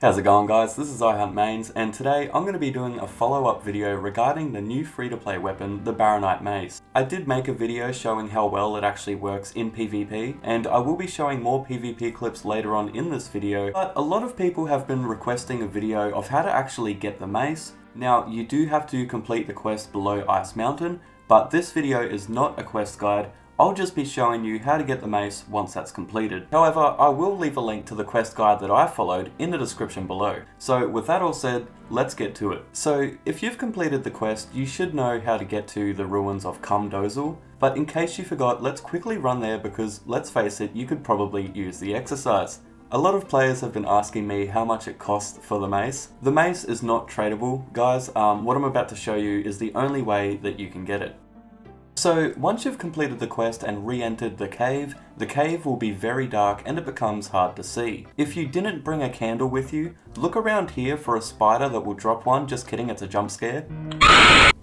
How's it going, guys? This is iHuntMains, and today I'm going to be doing a follow-up video regarding the new free-to-play weapon, the Barronite Mace. I did make a video showing how well it actually works in PvP, and I will be showing more PvP clips later on in this video, but a lot of people have been requesting a video of how to actually get the mace. Now, you do have to complete the quest below Ice Mountain, but this video is not a quest guide. I'll just be showing you how to get the mace once that's completed. However, I will leave a link to the quest guide that I followed in the description below. So with that all said, let's get to it. So if you've completed the quest, you should know how to get to the ruins of Dozel, but in case you forgot, let's quickly run there because let's face it, you could probably use the exercise. A lot of players have been asking me how much it costs for the mace. The mace is not tradable, guys. What I'm about to show you is the only way that you can get it. So once you've completed the quest and re-entered the cave will be very dark and it becomes hard to see. If you didn't bring a candle with you, look around here for a spider that will drop one. Just kidding, it's a jump scare.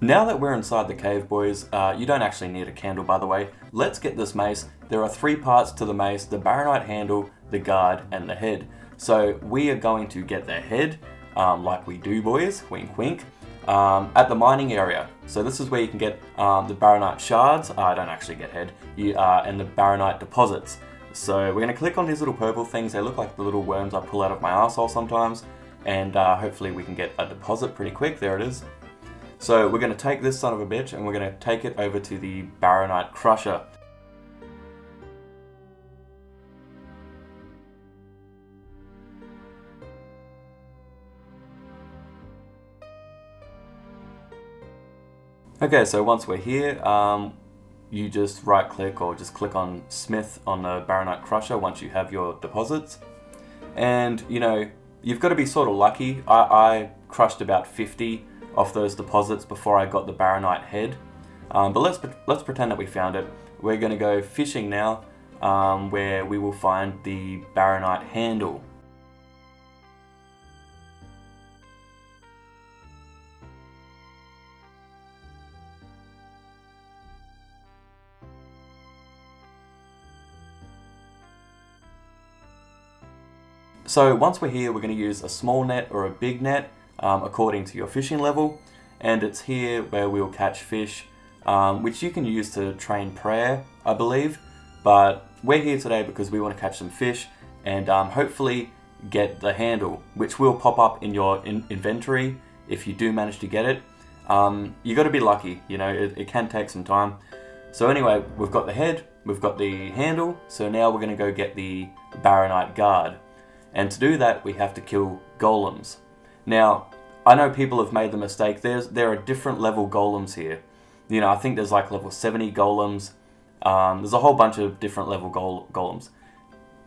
Now that we're inside the cave, boys, you don't actually need a candle, by the way. Let's get this mace. There are 3 parts to the mace: the Barronite handle, the guard, and the head. So we are going to get the head, like we do, boys, wink wink, at the mining area. So this is where you can get the Barronite shards. I don't actually get head. And the Barronite deposits. So we're going to click on these little purple things. They look like the little worms I pull out of my arsehole sometimes. And hopefully we can get a deposit pretty quick. There it is. So we're going to take this son of a bitch and we're going to take it over to the Barronite crusher. Okay, so once we're here, you just right click or just click on Smith on the Barronite crusher once you have your deposits. And you know, you've got to be sort of lucky. I crushed about 50 of those deposits before I got the Barronite head. But let's pretend that we found it. We're going to go fishing now, where we will find the Barronite handle. So once we're here, we're going to use a small net or a big net, according to your fishing level. And it's here where we'll catch fish, which you can use to train prayer, I believe. But we're here today because we want to catch some fish and hopefully get the handle, which will pop up in your inventory if you do manage to get it. You got to be lucky, you know, it can take some time. So anyway, we've got the head, we've got the handle, so now we're going to go get the Barronite guard. And to do that, we have to kill golems. Now, I know people have made the mistake. There are different level golems here. You know, I think there's like level 70 golems. There's a whole bunch of different level golems.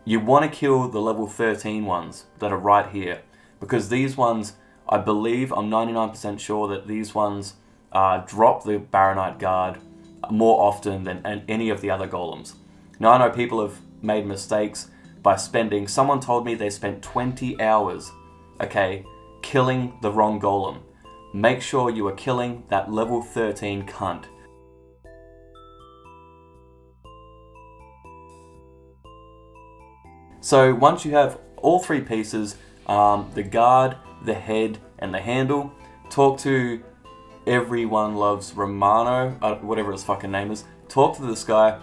You want to kill the level 13 ones that are right here. Because these ones, I believe, I'm 99% sure that these ones drop the Barronite guard more often than any of the other golems. Now, I know people have made mistakes by spending, someone told me they spent 20 hours, okay, killing the wrong golem. Make sure you are killing that level 13 cunt. So once you have all 3 pieces, the guard, the head, and the handle, talk to Everyone Loves Romano, whatever his fucking name is. Talk to this guy,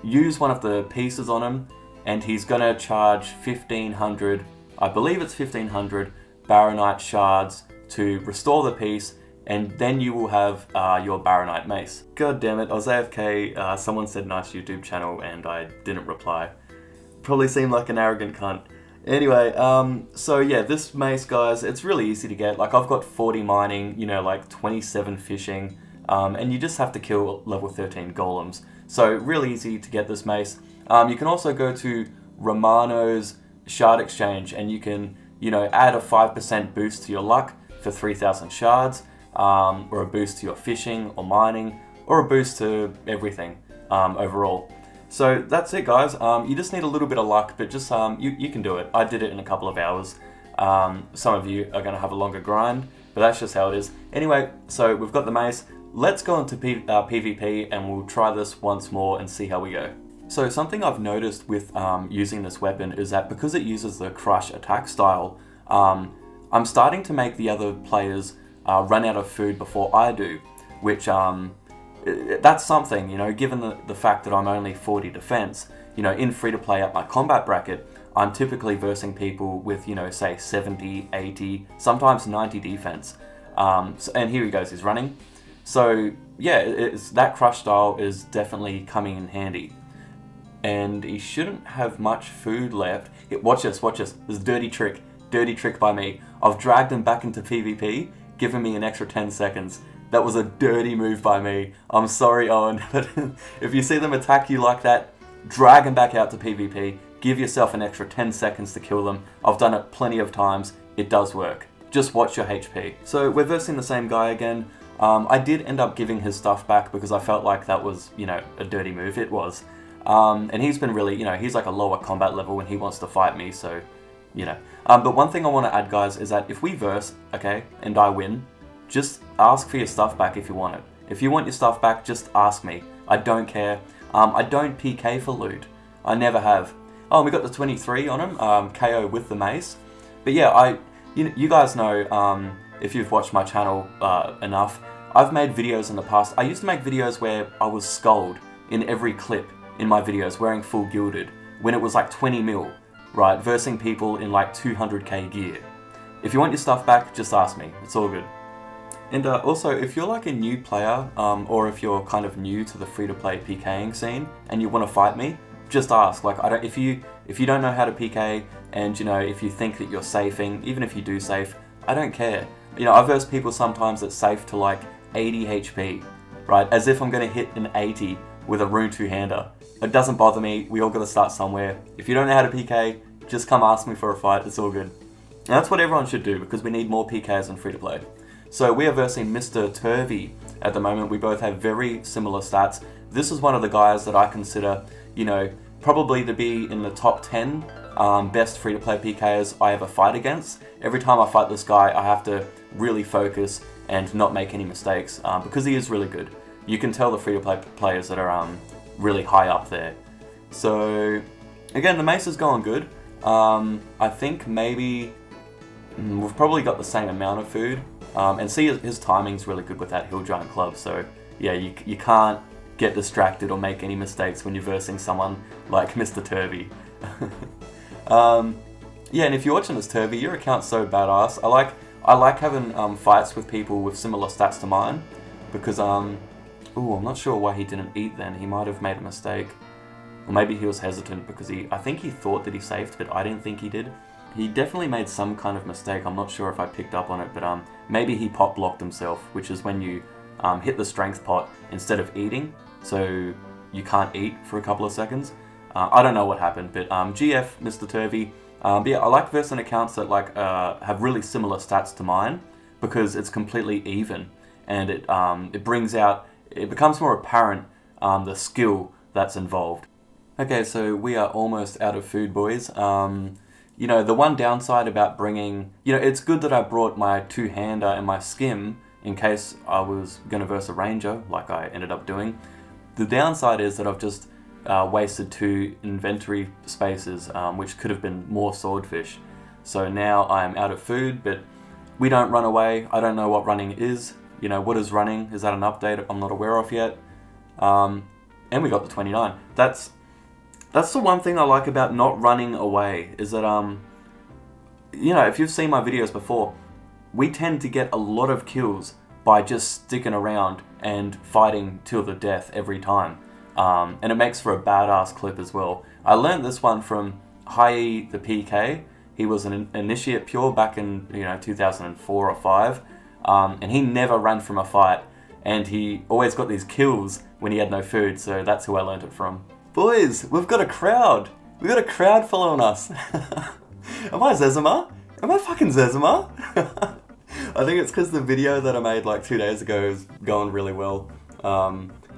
use one of the pieces on him, and he's gonna charge 1500, I believe it's 1500 Barronite shards to restore the piece, and then you will have your Barronite mace. God damn it, I was AFK, someone said nice YouTube channel and I didn't reply. Probably seemed like an arrogant cunt. Anyway, so yeah, this mace, guys, it's really easy to get. Like, I've got 40 mining, you know, like 27 fishing, and you just have to kill level 13 golems. So really easy to get this mace. You can also go to Romano's shard exchange and you can, you know, add a 5% boost to your luck for 3,000 shards, or a boost to your fishing or mining, or a boost to everything overall. So that's it, guys. You just need a little bit of luck, but just you can do it. I did it in a couple of hours. Some of you are going to have a longer grind, but that's just how it is. Anyway, so we've got the mace. Let's go into PvP and we'll try this once more and see how we go. So something I've noticed with using this weapon is that because it uses the crush attack style, I'm starting to make the other players run out of food before I do, which that's something, you know, given the fact that I'm only 40 defense, you know, in free-to-play at my combat bracket, I'm typically versing people with, you know, say 70, 80, sometimes 90 defense. And here he goes, he's running. So yeah, that crush style is definitely coming in handy. And he shouldn't have much food left. Watch this, this is a dirty trick by me. I've dragged him back into PvP, giving me an extra 10 seconds. That was a dirty move by me. I'm sorry, Owen, but if you see them attack you like that, drag them back out to PvP, give yourself an extra 10 seconds to kill them. I've done it plenty of times, it does work. Just watch your HP. So we're versing the same guy again. I did end up giving his stuff back because I felt like that was, you know, a dirty move. It was. And he's been really, you know, he's like a lower combat level when he wants to fight me, so, you know. But one thing I want to add, guys, is that if we verse, okay, and I win, just ask for your stuff back if you want it. If you want your stuff back, just ask me. I don't care. I don't PK for loot. I never have. Oh, we got the 23 on him, KO with the mace. But yeah, you guys know, if you've watched my channel enough, I've made videos in the past. I used to make videos where I was skulled in every clip in my videos wearing full gilded when it was like 20 mil, right? Versing people in like 200k gear. If you want your stuff back, just ask me. It's all good. And also, if you're like a new player, or if you're kind of new to the free-to-play PKing scene and you want to fight me, just ask. Like, if you don't know how to PK, and you know, if you think that you're safing, even if you do safe, I don't care. You know, I verse people sometimes that safe to like 80 HP, right? As if I'm going to hit an 80 with a rune two-hander. It doesn't bother me. We all got to start somewhere. If you don't know how to PK, just come ask me for a fight. It's all good. And that's what everyone should do because we need more PKs in free-to-play. So we are versing Mr. Turvy at the moment. We both have very similar stats. This is one of the guys that I consider, you know, probably to be in the top 10 best free-to-play PKers I ever fight against. Every time I fight this guy, I have to really focus and not make any mistakes because he is really good. You can tell the free-to-play players that are really high up there. So again, the mace is going good. I think maybe we've probably got the same amount of food. And see, his timing's really good with that Hill Giant Club, so yeah, you can't get distracted or make any mistakes when you're versing someone like Mr. Turvy. Yeah, and if you're watching this, Turvy, your account's so badass. I like having fights with people with similar stats to mine, because I'm not sure why he didn't eat then. He might have made a mistake. Or maybe he was hesitant because I think he thought that he safed, but I didn't think he did. He definitely made some kind of mistake. I'm not sure if I picked up on it, but maybe he pot blocked himself, which is when you hit the strength pot instead of eating, so you can't eat for a couple of seconds. I don't know what happened, but GF, Mr. Turvy. But yeah, I like versing accounts that like have really similar stats to mine because it's completely even, and it brings out, it becomes more apparent the skill that's involved. Okay, so we are almost out of food, boys. You know, the one downside about bringing, you know, it's good that I brought my two-hander and my skim in case I was going to verse a ranger, like I ended up doing. The downside is that I've just wasted 2 inventory spaces, which could have been more swordfish. So now I am out of food, but we don't run away. I don't know what running is. You know, what is running? Is that an update I'm not aware of yet? And we got the 29. That's the one thing I like about not running away, is that, you know, if you've seen my videos before, we tend to get a lot of kills by just sticking around and fighting till the death every time. And it makes for a badass clip as well. I learned this one from Hai the PK. He was an initiate pure back in, you know, 2004 or 5. And he never ran from a fight. And he always got these kills when he had no food, so that's who I learned it from. Boys, we've got a crowd. We've got a crowd following us. Am I Zezima? Am I fucking Zezima? I think it's because the video that I made like 2 days ago is going really well.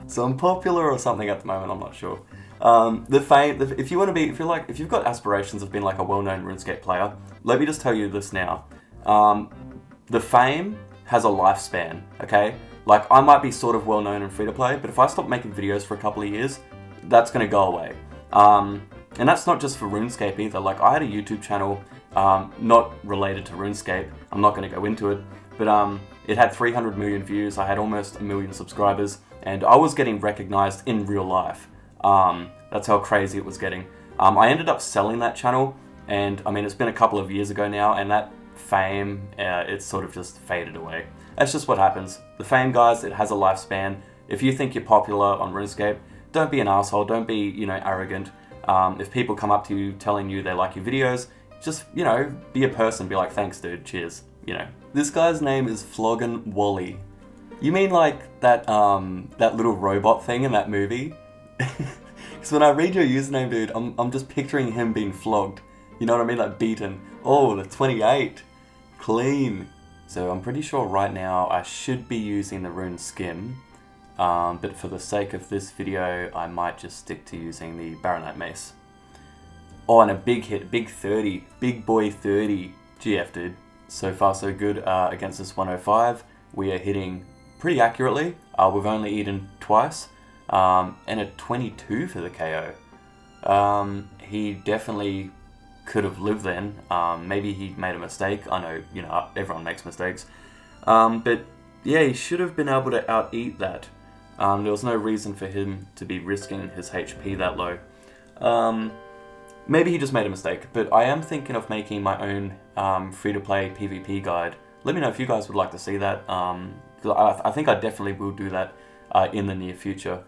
So I'm popular or something at the moment, I'm not sure. If you've got aspirations of being like a well-known RuneScape player, let me just tell you this now. The fame has a lifespan, okay? Like, I might be sort of well-known in free-to-play, but if I stop making videos for a couple of years, that's going to go away. And that's not just for RuneScape either. Like, I had a YouTube channel, not related to RuneScape. I'm not going to go into it, but it had 300 million views. I had almost 1 million subscribers, and I was getting recognized in real life. That's how crazy it was getting. I ended up selling that channel, and I mean, it's been a couple of years ago now, and that fame, it's sort of just faded away. That's just what happens. The fame, guys, it has a lifespan. If you think you're popular on RuneScape, don't be an asshole, don't be, you know, arrogant. If people come up to you telling you they like your videos, just, you know, be a person, be like, thanks dude, cheers, you know. This guy's name is Floggin' Wally. You mean like that little robot thing in that movie? Because when I read your username, dude, I'm just picturing him being flogged. You know what I mean? Like beaten. Oh, the 28. Clean. So I'm pretty sure right now I should be using the rune skim. But for the sake of this video, I might just stick to using the Barronite Mace. Oh, and a big hit, big 30, big boy 30. GF, dude. So far so good against this 105. We are hitting pretty accurately. We've only eaten twice. And a 22 for the KO. He definitely could have lived then. Maybe he made a mistake. I know, you know, everyone makes mistakes. But yeah, he should have been able to out-eat that. There was no reason for him to be risking his HP that low. Maybe he just made a mistake, but I am thinking of making my own free-to-play PvP guide. Let me know if you guys would like to see that. I think I definitely will do that in the near future.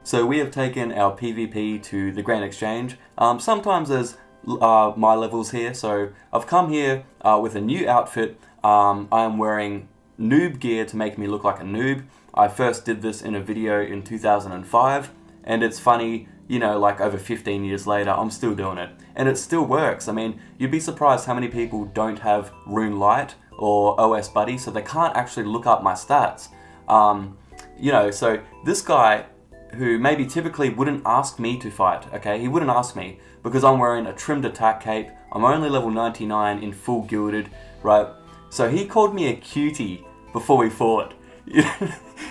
So we have taken our PvP to the Grand Exchange. Sometimes there's my levels here, so I've come here with a new outfit. I am wearing noob gear to make me look like a noob. I first did this in a video in 2005, and it's funny, you know, like over 15 years later, I'm still doing it. And it still works. I mean, you'd be surprised how many people don't have Rune Lite or OS Buddy, so they can't actually look up my stats. You know, so this guy, who maybe typically wouldn't ask me to fight, okay? He wouldn't ask me, because I'm wearing a trimmed attack cape, I'm only level 99 in full gilded, right? So he called me a cutie before we fought.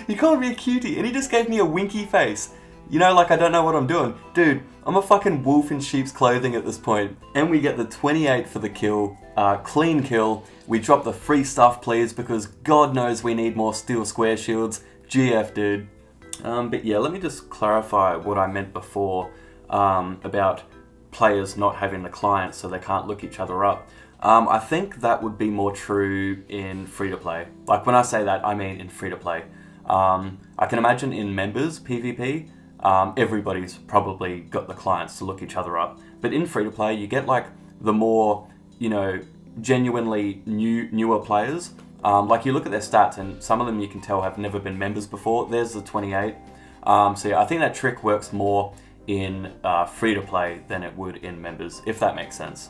He called me a cutie, and he just gave me a winky face. You know, like I don't know what I'm doing. Dude, I'm a fucking wolf in sheep's clothing at this point. And we get the 28 for the kill, clean kill. We drop the free stuff, please, because God knows we need more steel square shields. GF, dude. But yeah, let me just clarify what I meant before about players not having the clients so they can't look each other up. I think that would be more true in free-to-play. Like when I say that, I mean in free-to-play. I can imagine in members PvP, everybody's probably got the clients to look each other up. But in free-to-play, you get like the more, you know, genuinely newer players. Like you look at their stats, and some of them you can tell have never been members before. There's the 28. So yeah, I think that trick works more in free-to-play than it would in members, if that makes sense.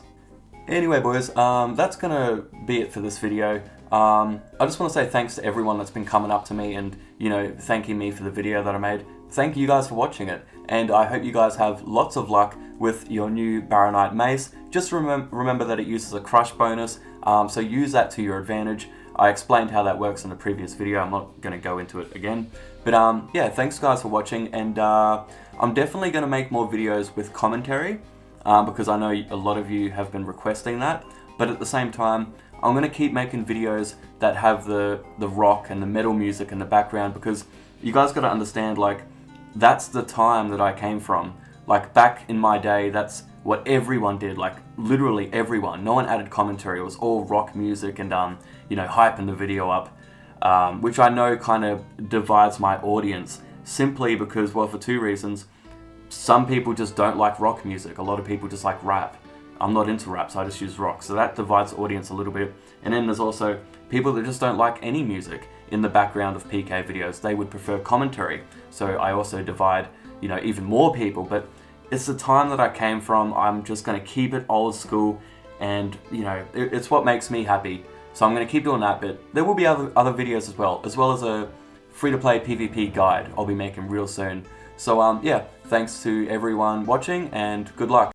Anyway, boys, that's gonna be it for this video. I just want to say thanks to everyone that's been coming up to me and, you know, thanking me for the video that I made. Thank you guys for watching it, and I hope you guys have lots of luck with your new Barronite Mace. Just remember that it uses a crush bonus, so use that to your advantage. I explained how that works in the previous video. I'm not going to go into it again. But yeah, thanks guys for watching, and I'm definitely going to make more videos with commentary, because I know a lot of you have been requesting that. But at the same time, I'm going to keep making videos that have the rock and the metal music in the background, because you guys got to understand, like, that's the time that I came from. Like, back in my day, that's what everyone did, like, literally everyone. No one added commentary. It was all rock music and, you know, hyping the video up, which I know kind of divides my audience, simply because, well, for two reasons. Some people just don't like rock music. A lot of people just like rap. I'm not into rap, so I just use rock. So that divides the audience a little bit. And then there's also people that just don't like any music in the background of PK videos. They would prefer commentary. So I also divide, you know, even more people. But it's the time that I came from. I'm just going to keep it old school, and, you know, it's what makes me happy. So I'm going to keep doing that, but there will be other videos as well as a free-to-play PvP guide I'll be making real soon. So yeah, thanks to everyone watching, and good luck.